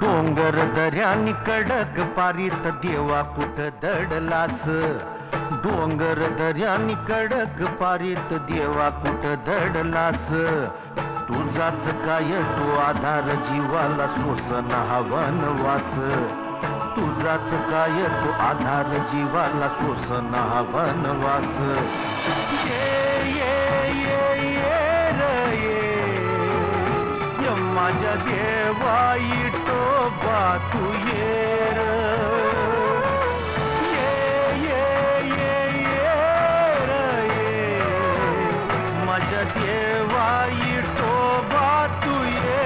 डोंगर दऱ्यानी कडक पारीत देवा कुठ दडलास डोंगर दऱ्यानी कडक पारीत देवा कुठ दडलास तुझाच काय तो आधार जीवाला सोसना हा वनवास तुझाच काय तो आधार जीवाला सोसना हा वनवास माझ्या देवा विठोबा तू ये माझ्या देवा विठोबा तू ये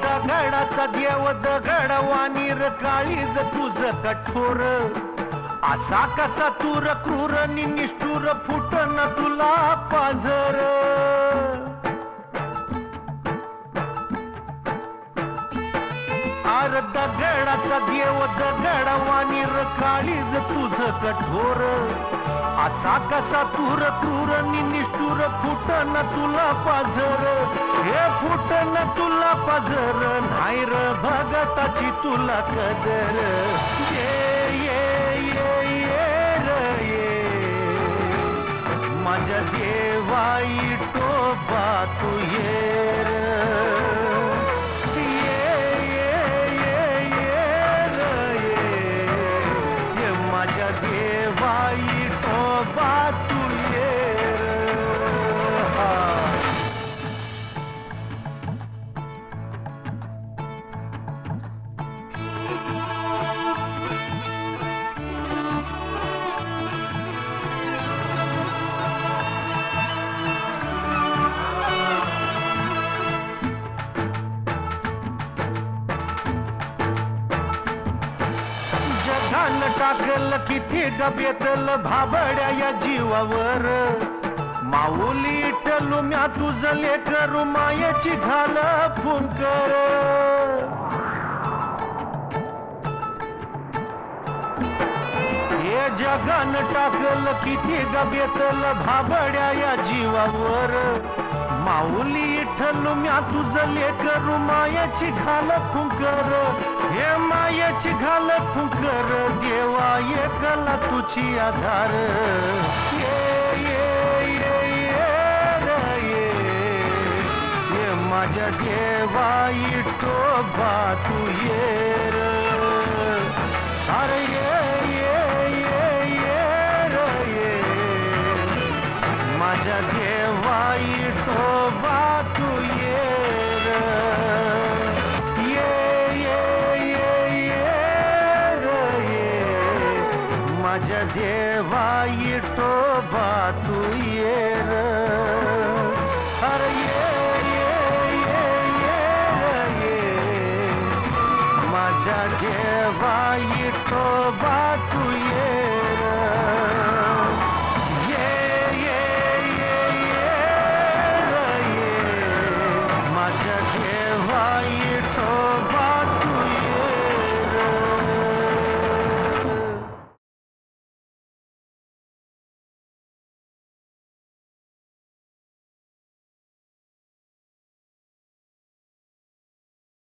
दगडाचा देव दगडवानी र काळीज तुझ कठोर असा कसा तूर क्रूर नि निष्ठुर फुटन तुला पाझर अर दगडाचा देव दगडवानी र काळीज तुझ कठोर असा कसा तूर क्रूर नि निष्ठुर फुटन तुला पाझर हे फुटन तुला पाझर नाही र भगताची तुला कदर माझ्या देवा विठोबा तू ये माझ्या देवा विठोबा तू ये टाकल किती डबेतल भाबड्या या जीवावर माऊली टलू म्या तुझ लेकर मायेची घाल फुंकर हे जगान टाकल किती डबेतल भाबड्या या जीवावर माऊली विठ्ठल म्या तुझ लेकर मायेची घाल फुंकर हे मायेची घाल फुंकर देवा एकला तुझी आधार ये माझ्या देवा विठोबा तू ये अरे माझ्या देवा विठोबा तू ये माझ्या देवा विठोबा तू ये अरे माझ्या देवा विठोबा तू